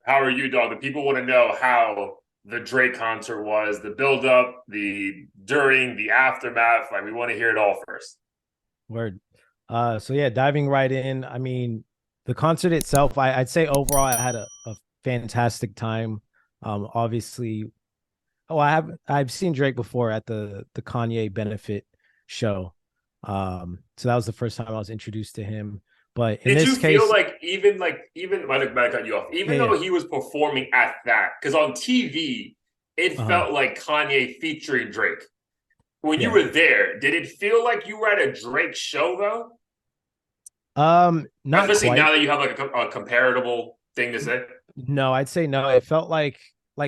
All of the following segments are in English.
How are you, dog? The people want to know how the Drake concert was, the build up, the during, the aftermath. Like we want to hear it all first. Word. So yeah, diving right in. I mean, the concert itself, I'd say overall I had a fantastic time. Obviously, I've seen Drake before at the Kanye benefit show. So that was the first time I was introduced to him. But in Did you this feel case, like even might have cut you off, yeah, even yeah, though he was performing at that, because on TV it uh-huh, felt like Kanye featuring Drake. When you yeah. were there, did it feel like you were at a Drake show though? Not Especially quite. now that you have like a comparable thing to say. No, I'd say no. It felt like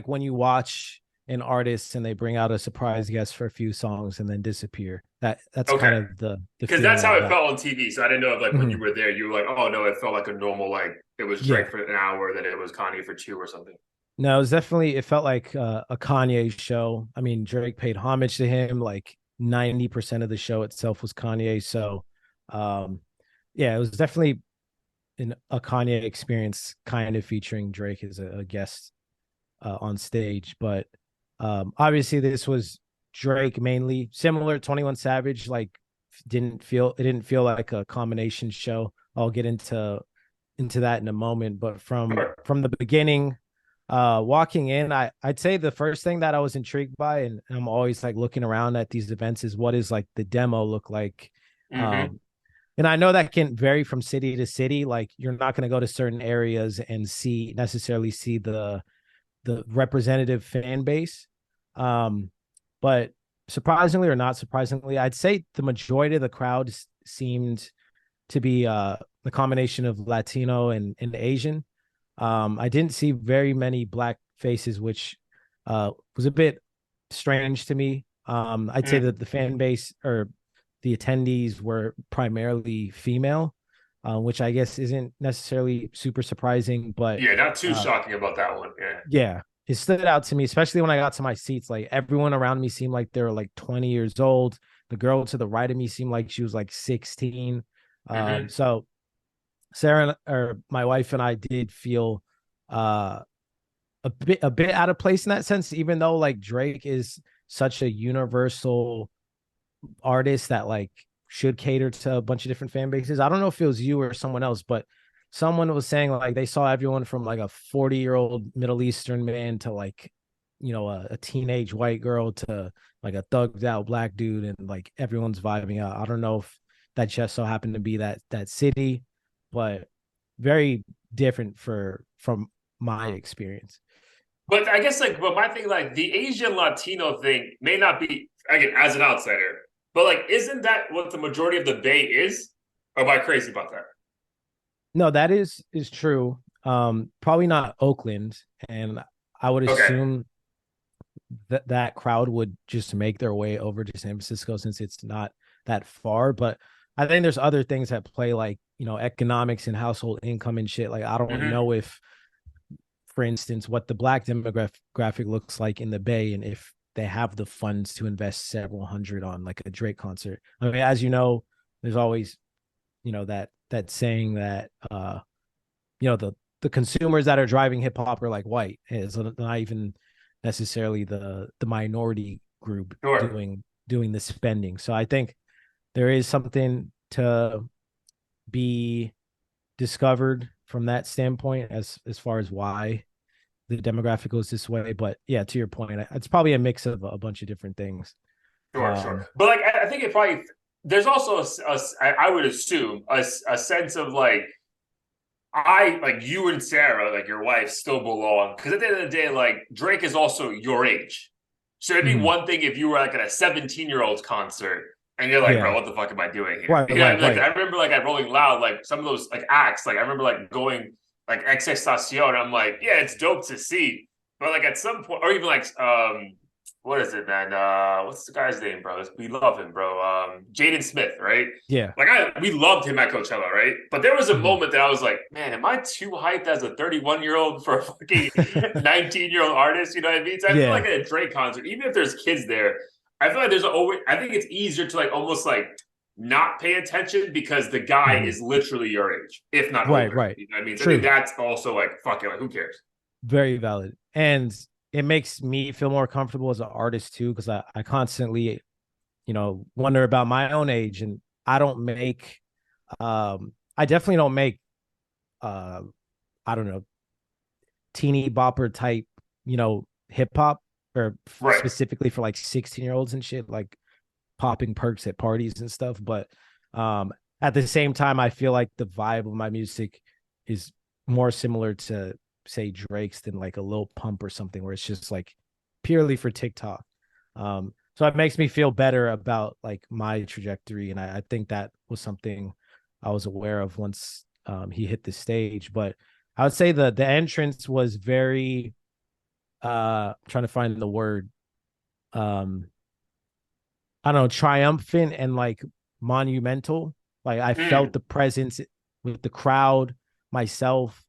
when you watch an artist and they bring out a surprise guest for a few songs and then disappear. That's kind Okay. of the Because that's feeling I how it got. felt on TV. So I didn't know if like when you Mhm. were there, you were like, oh no, it felt like a normal like it was Drake Yeah. for an hour, then it was Kanye for two or something. No, it was definitely it felt like a Kanye show. I mean, Drake paid homage to him. Like 90% of the show itself was Kanye. So um yeah, it was definitely a Kanye experience kind of featuring Drake as a guest on stage. But obviously this was Drake mainly, similar to 21 Savage. Like didn't feel like a combination show. I'll get into that in a moment. But Sure. from the beginning, walking in, I'd say the first thing that I was intrigued by, and I'm always like looking around at these events, is what is like the demo look like. Mm-hmm. Um, and I know that can vary from city to city. Like you're not going to go to certain areas and necessarily see the representative fan base. Um, but surprisingly or not surprisingly, I'd say the majority of the crowd seemed to be the combination of Latino and Asian. I didn't see very many black faces, which was a bit strange to me. I'd say Mm. that the fan base or the attendees were primarily female, which I guess isn't necessarily super surprising, but Yeah, not too uh, shocking about that one. Yeah. yeah, it stood out to me, especially when I got to my seats. Like everyone around me seemed like they were like 20 years old. The girl to the right of me seemed like she was like 16. Mm-hmm. So Sarah or my wife and I did feel uh a bit out of place in that sense, even though like Drake is such a universal artist that like should cater to a bunch of different fan bases. I don't know if it was you or someone else, but someone was saying like they saw everyone from like a 40-year-old Middle Eastern man to like, a teenage white girl to like a thugged out black dude, and like everyone's vibing out. I don't know if that just so happened to be that city, but very different from my experience. But I guess like, but my thing, like the Asian Latino thing may not be again as an outsider, but like, isn't that what the majority of the Bay is? Or am I crazy about that? No, that is true. Probably not Oakland, and I would Okay. assume that crowd would just make their way over to San Francisco since it's not that far. But I think there's other things that play, like economics and household income and shit. Like I don't Mm-hmm. know if, for instance, what the black demographic looks like in the Bay, and if they have the funds to invest several hundred on like a Drake concert. I mean, as you know, there's always that saying that the consumers that are driving hip hop are like white. It's not even necessarily the minority group Sure. doing the spending. So I think there is something to be discovered from that standpoint as far as why the demographic goes this way. But yeah, to your point, it's probably a mix of a bunch of different things. Sure, sure. Um, But like, I think it probably there's also I would assume a sense of like I like you and Sarah, like your wife, still belong because at the end of the day, like Drake is also your age. So it'd be mhm. one thing if you were like at a 17-year-old's concert and you're like, bro, Yeah, what the fuck am I doing here? right, You know what I right, mean? Like right. I remember like at Rolling Loud, like some of those like acts, like I remember like going like Exestacion. I'm like, yeah, it's dope to see. But like at some point, or even like what is it, man? What's the guy's name, bro? We love him, bro. Jaden Smith, right? Yeah. Like we loved him at Coachella, right? But there was a Mhm. moment that I was like, man, am I too hyped as a 31-year-old for a fucking 19-year-old artist? You know what I mean? So I feel like Yeah. at a Drake concert, even if there's kids there, I feel like there's always I think it's easier to like almost like not pay attention because the guy Mhm. is literally your age, if not Right, older. right. You know what I mean? So I think True. that's also like fuck it, like who cares? Very valid. And it makes me feel more comfortable as an artist too, because I constantly, wonder about my own age. And I don't make I definitely don't make uh I don't know, teeny bopper type, hip hop, or Right. specifically for like 16-year-olds and shit, like popping perks at parties and stuff. But um at the same time, I feel like the vibe of my music is more similar to, say, Drake's than like a Lil Pump or something, where it's just like purely for TikTok. So it makes me feel better about like my trajectory. And I think that was something I was aware of once he hit the stage. But I would say the entrance was very trying to find the word, um I don't know, triumphant and like monumental. Like I felt Mm. the presence with the crowd, myself.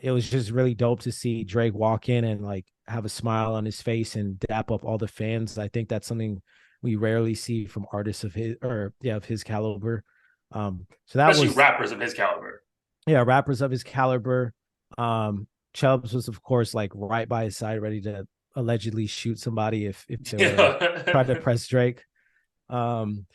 It was just really dope to see Drake walk in and like have a smile on his face and dap up all the fans. I think that's something we rarely see from artists of his, or yeah, of his caliber. So that Especially was, rappers of his caliber. yeah, rappers of his caliber. Chubbs was of course like right by his side, ready to allegedly shoot somebody if they were to try to Yeah. press Drake. Um,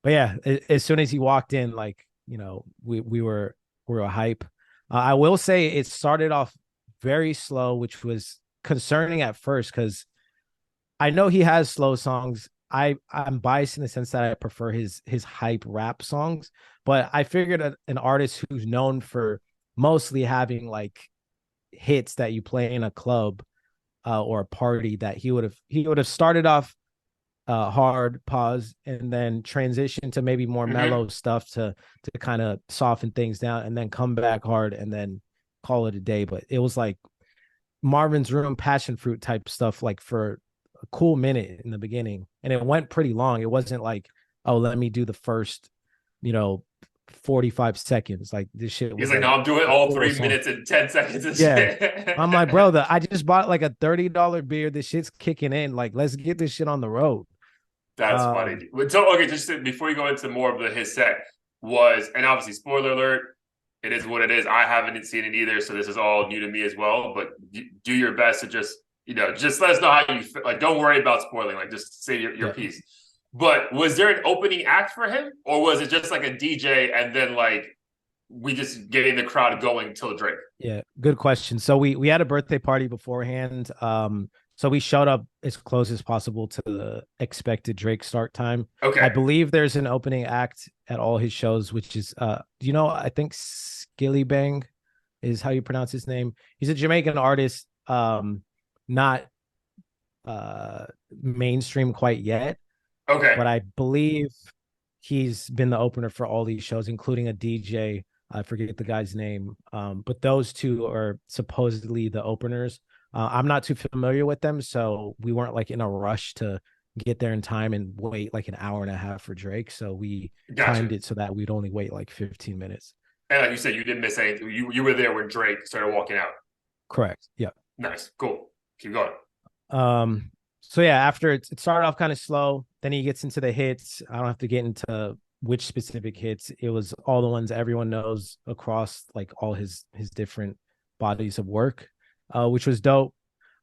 but yeah, as soon as he walked in, like, we were a hype. I will say it started off very slow, which was concerning at first because I know he has slow songs. I'm biased in the sense that I prefer his hype rap songs, but I figured an artist who's known for mostly having like hits that you play in a club, or a party, that he would have started off hard, pause, and then transition to maybe more Hmm. mellow stuff to kind of soften things down, and then come back hard and then call it a day. But it was like Marvin's Room passion fruit type stuff, like for a cool minute in the beginning, and it went pretty long. It wasn't like, oh, let me do the first, you know 45 seconds. Like this shit He's was like, no, like I'm doing a all full three song. minutes and 10 seconds of Yeah. I'm like, bro, shit. I just bought like a $30 beer. This shit's kicking in. Like, let's get this shit on the road. That's funny. Um, So okay, just before you go into more of his set, and obviously spoiler alert, it is what it is. I haven't seen it either, so this is all new to me as well. But do your best to just just let us know how you feel. Like, don't worry about spoiling. Like, just say your yeah. piece. But was there an opening act for him, or was it just like a DJ and then like we just getting the crowd going till Drake? Yeah, good question. So we had a birthday party beforehand. So we showed up as close as possible to the expected Drake start time. I Okay, believe there's an opening act at all his shows, which is I think Skillibeng is how you pronounce his name. He's a Jamaican artist, not mainstream quite yet, okay, but I believe he's been the opener for all these shows, including a DJ. I forget the guy's name. But those two are supposedly the openers. I'm not too familiar with them, so we weren't like in a rush to get there in time and wait like an hour and a half for Drake. So we gotcha. timed it so that we'd only wait like 15 minutes. And like you said, you didn't miss anything. You were there when Drake started walking out. Correct. Yeah. Nice, cool. Keep going. Um, so yeah, after it started off kind of slow, then he gets into the hits. I don't have to get into which specific hits. It was all the ones everyone knows across like all his different bodies of work, which was dope.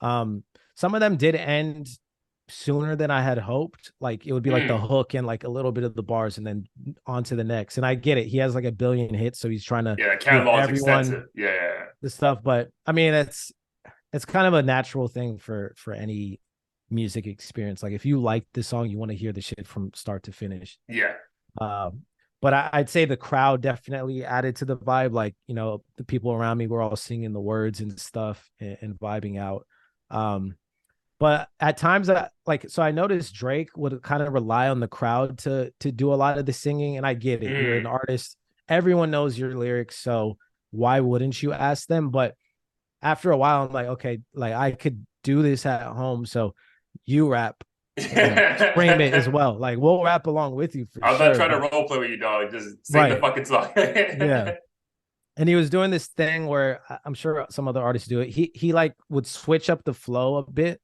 Some of them did end sooner than I had hoped. Like it would be like the Mm. hook and like a little bit of the bars and then on to the next. And I get it. He has like a billion hits, so he's trying to Yeah, give catalog's everyone extensive. Yeah, yeah, the stuff. But I mean, it's kind of a natural thing for any music experience. Like if you like the song, you want to hear the shit from start to finish. yeah. Um, but I'd say the crowd definitely added to the vibe. Like, the people around me were all singing the words and stuff, and vibing out. Um, but at times, so I noticed Drake would kind of rely on the crowd to do a lot of the singing, and I get it. You're an Mm. artist, everyone knows your lyrics, so why wouldn't you ask them? But after a while, I'm like, okay, like I could do this at home, so you rap, scream it as I'm well. Like we'll rap along with you for not sure. trying to But role play with you, dog. Just sing the right, fucking song. yeah. And he was doing this thing where I'm sure some other artists do it. He like would switch up the flow a bit.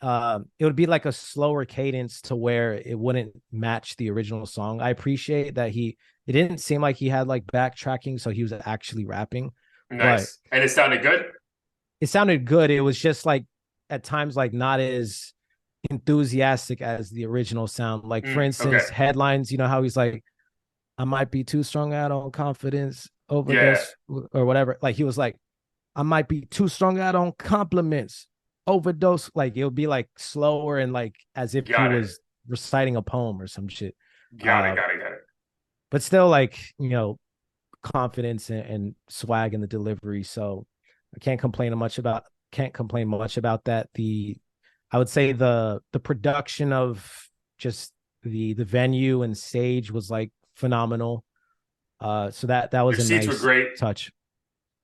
It would be like a slower cadence to where it wouldn't match the original song. I appreciate that it didn't seem like he had like backtracking, so he was actually rapping. But Nice. And it sounded good? it sounded good. It was just like at times like not as enthusiastic as the original sound. Like for Okay. instance, headlines, you know how he's like, I might be too strung out on confidence, Yeah. overdose, or whatever. Like he was like, I might be too strung out on compliments, overdose. Like it would be like slower and like as if he Got it. was reciting a poem or some shit. Got it. Uh, Got it. Got it. but still like, confidence and swag in the delivery. So I can't complain much about that. I would say the production of just the venue and stage was like phenomenal. So that Your was a seats were nice great. touch.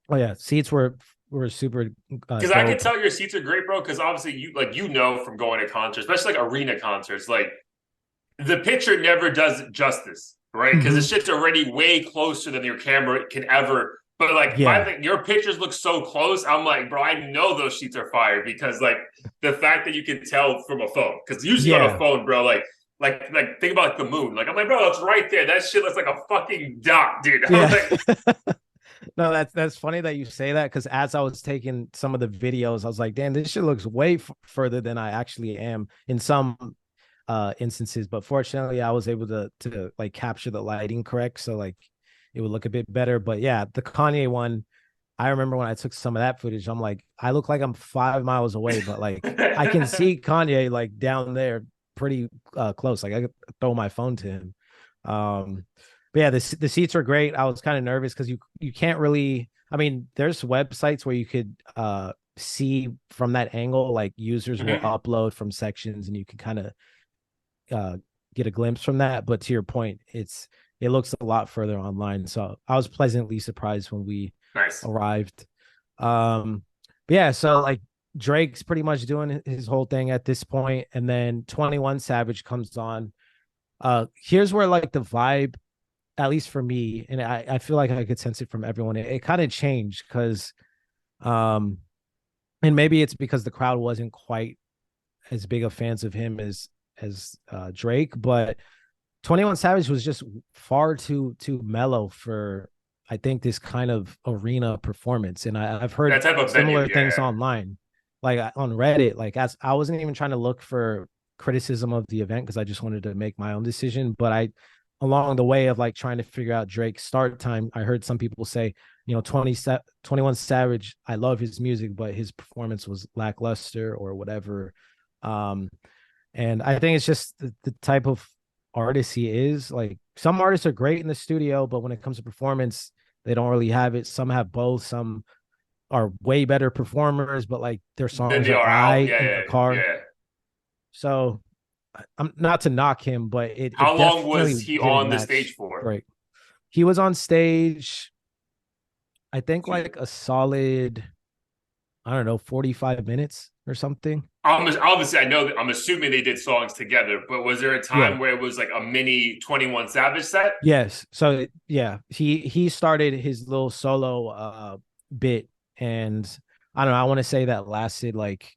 Oh yeah, seats were super Because I can dope. tell your seats are great, bro. Because obviously you know from going to concerts, especially like arena concerts, like the picture never does justice, right? Because the Mm-hmm. shit's already way closer than your camera can ever. But like my Yeah, thing, your pictures look so close. I'm like, bro, I know those sheets are fire because like the fact that you can tell from a phone. Because usually on a yeah, phone, bro, like think about like, the moon. Like I'm like, bro, it's right there. That shit looks like a fucking dot, dude. I'm yeah. like, No, that's funny that you say that because as I was taking some of the videos, I was like, damn, this shit looks way further than I actually am in some instances. But fortunately, I was able to like capture the lighting correct, so like it would look a bit better. But yeah, the Kanye one, I remember when I took some of that footage, I'm like, I look like I'm 5 miles away, but like I can see Kanye like down there pretty close. Like I could throw my phone to him. Um, but yeah, the seats are great. I was kind of nervous because you can't really. I mean, there's websites where you could see from that angle, like users will Mhm. upload from sections, and you can kind of uh, get a glimpse from that. But to your point, it looks a lot further online. So I was pleasantly surprised when we Nice. arrived. But yeah, so like Drake's pretty much doing his whole thing at this point, and then 21 Savage comes on. Here's where like the vibe, at least for me, and I feel like I could sense it from everyone. It kind of changed because um and maybe it's because the crowd wasn't quite as big of fans of him as Drake, but 21 Savage was just far too mellow for I think this kind of arena performance. And I've heard That type of venue, similar yeah. things online, like on Reddit. Like as I wasn't even trying to look for criticism of the event because I just wanted to make my own decision. But I along the way of like trying to figure out Drake's start time, I heard some people say, 21 Savage, I love his music, but his performance was lackluster or whatever. Um, and I think it's just the type of artist he is. Like some artists are great in the studio, but when it comes to performance, they don't really have it. Some have both. Some are way better performers, but like their Then songs they are are I out. Yeah, in yeah, the car. yeah. So I'm not to knock him, but it How long was definitely he didn't on the stage match for? Drake. He was on stage, I think like a solid, I don't know, 45 minutes or something. Obviously, I know that I'm assuming they did songs together, but was there a Yeah. time where it was like a mini 21 Savage set? Yes. So yeah, he started his little solo bit, and I don't know, I want to say that lasted like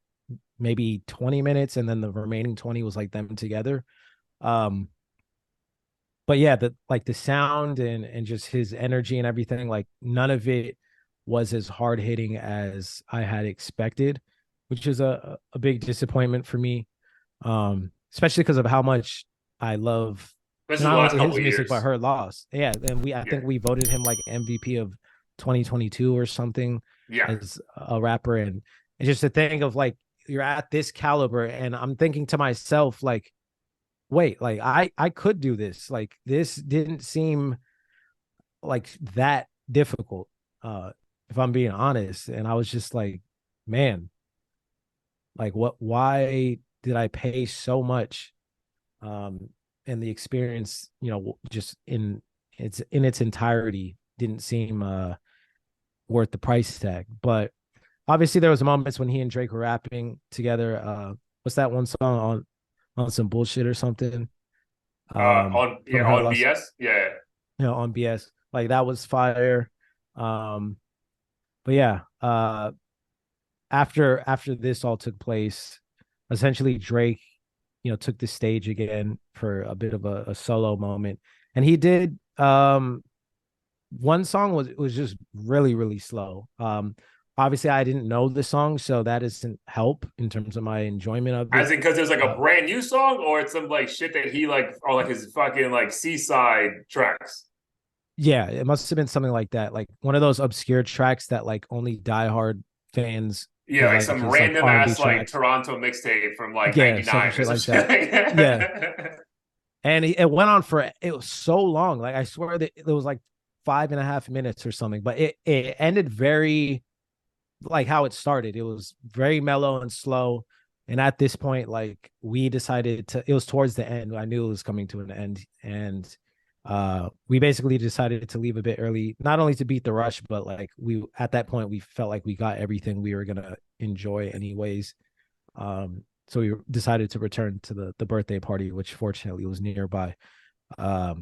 maybe 20 minutes and then the remaining 20 was like them together. Um but yeah, the sound and just his energy and everything, like none of it was as hard hitting as I had expected, which is a big disappointment for me. Especially because of how much I love Especially not the last only couple his of music but years. her loss. Yeah, and I Yeah, think we voted him like MVP of 2022 or something yeah. as a rapper, and it's just a thing of like you're at this caliber, and I'm thinking to myself like, wait, like I could do this. Like this didn't seem like that difficult, uh, if I'm being honest. And I was just like, man, like why did I pay so much and the experience, just in its entirety didn't seem worth the price tag. But obviously there was moments when he and Drake were rapping together. What's that one song on some bullshit or something? From her On last, BS. Yeah, on BS. Like that was fire. Um, but yeah, after this all took place, essentially Drake, took the stage again for a bit of a solo moment, and he did. One song was just really really slow. obviously I didn't know the song, so that doesn't help in terms of my enjoyment of As it. in, because there's like a Uh, brand new song, or it's some like shit that he like, or like his fucking like seaside tracks. yeah, it must have been something like that, like one of those obscure tracks that like only diehard fans Yeah, would like like, some his like random R&B ass like tracks. Toronto mixtape from like Yeah, some '99 or shit some like that. shit. Yeah, and it went on for it was so long. Like I swear that it was like 5.5 minutes or something, but it ended very like how it started. It was very mellow and slow. And at this point, like we decided to, it was towards the end. I knew it was coming to an end. And we basically decided to leave a bit early, not only to beat the rush, but like we, at that point, we felt like we got everything we were going to enjoy anyways. So we decided to return to the birthday party, which fortunately was nearby. But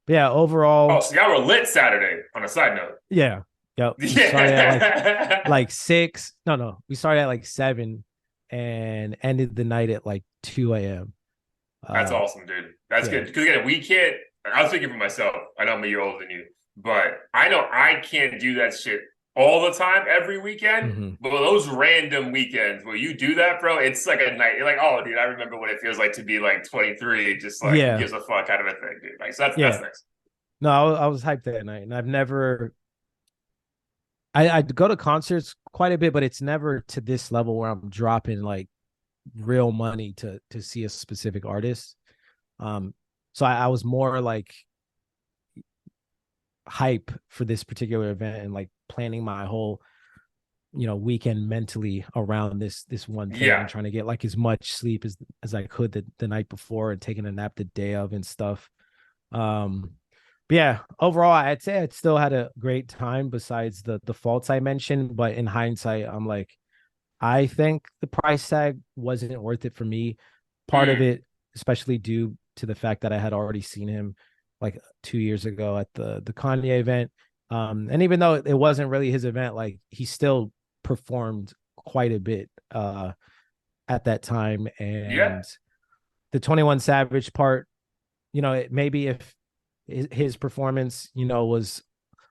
yeah, Oh, overall, so y'all were lit Saturday on a side note. yeah. Yep. We started at Yeah. like 6. No, we started at like 7 and ended the night at like 2 a.m. That's Uh awesome, dude. That's yeah. good. Because again, we can't. I was thinking for myself. I know I'm a year older than you, but I know I can't do that shit all the time every weekend. Hmm. But those random weekends where you do that, bro, it's like a night. You're like, oh, dude, I remember what it feels like to be like 23. Just like who Yeah. gives a fuck kind of a thing, dude. Like, so that's Yeah. nice. No, I was hyped that night, and I've never I go to concerts quite a bit, but it's never to this level where I'm dropping like real money to see a specific artist. Um so I was more like hype for this particular event and like planning my whole weekend mentally around this one thing, Yeah, and trying to get like as much sleep as I could the night before, and taking a nap the day of and stuff. um but yeah, overall I'd say I still had a great time besides the faults I mentioned, but in hindsight I'm like, I think the price tag wasn't worth it for me. Part of mm, it especially due to the fact that I had already seen him like 2 years ago at the Kanye event. And even though it wasn't really his event, like he still performed quite a bit at that time. yeah. And the 21 Savage part, maybe if his performance, was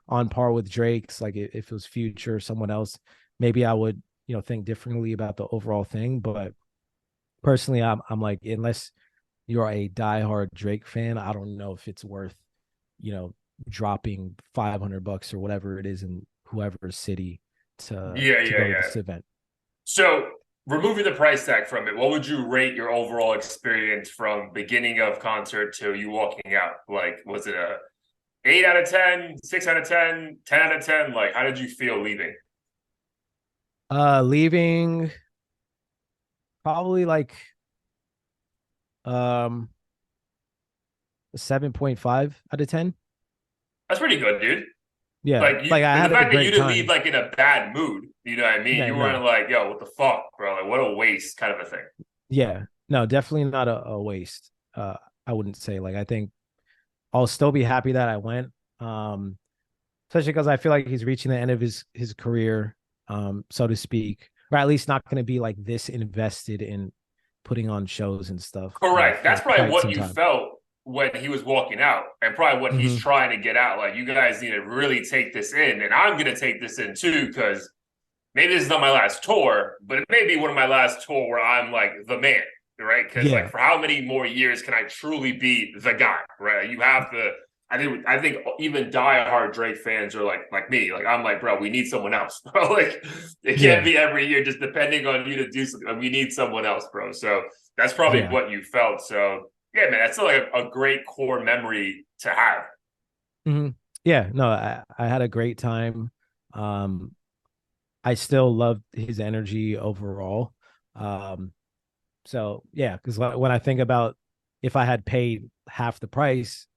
on par with Drake's, like if it was Future or someone else, maybe I would, think differently about the overall thing. But personally, I'm like, unless you're a diehard Drake fan, I don't know if it's worth, you know, dropping $500 or whatever it is in whoever's city Yeah, to yeah, go to yeah. this event. So, removing the price tag from it, what would you rate your overall experience from beginning of concert to you walking out? Like, was it a 8 out of 10, 6 out of 10, 10 out of 10? Like, how did you feel leaving? Leaving probably like um 7.5 out of 10. That's pretty good, dude. Yeah, Like like you, I the had a fact that you great didn't leave time. like in a bad mood, you know what I mean? Yeah, You no. weren't like, yo, what the fuck, bro? Like, what a waste, kind of a thing. Yeah, no, definitely not a waste. I wouldn't say, like, I think I'll still be happy that I went. Um, Especially because I feel like he's reaching the end of his career, so to speak, or at least not going to be like this invested in putting on shows and stuff, Correct. That's for probably quite what some you time. felt when he was walking out, and probably what he's Hmm. trying to get out. Like, you guys need to really take this in, and I'm gonna take this in too, because maybe this is not my last tour, but it may be one of my last tour where I'm like the man, right? Because like, Yeah. for how many more years can I truly be the guy, right? You have to. I think even diehard Drake fans are like me. Like, I'm like, bro, we need someone else, bro. Like, it can't Yeah. be every year just depending on you to do something. We need someone else, bro. So that's probably Yeah. what you felt. So yeah, man, that's still like a great core memory to have. Hmm. Yeah. No, I had a great time. Um, I still loved his energy overall. Um, so yeah, because when I think about if I had paid half the price,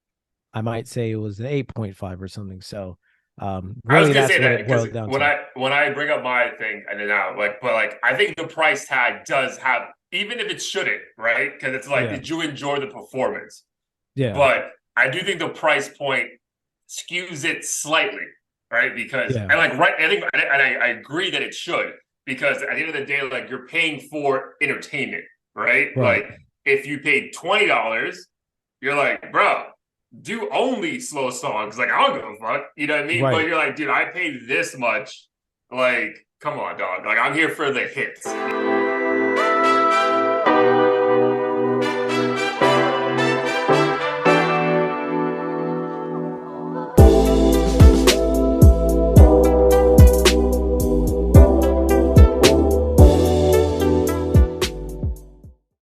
I might say it was an 8.5 or something. So I was really gonna that's say what that it because boiled down when to. I bring up my thing and then out like, but like I think the price tag does have, even if it shouldn't, right? Because it's like, Yeah. did you enjoy the performance? Yeah. But I do think the price point skews it slightly, right? Because Yeah. and like right, I think and I agree that it should, because at the end of the day, like, you're paying for entertainment, right? Right. Like, if you paid $20, you're like, bro, do only slow songs. Like, I don't give a fuck. You know what I mean? But Right. you're like, dude, I paid this much. Like, Come on, dog. Like I'm here for the hits.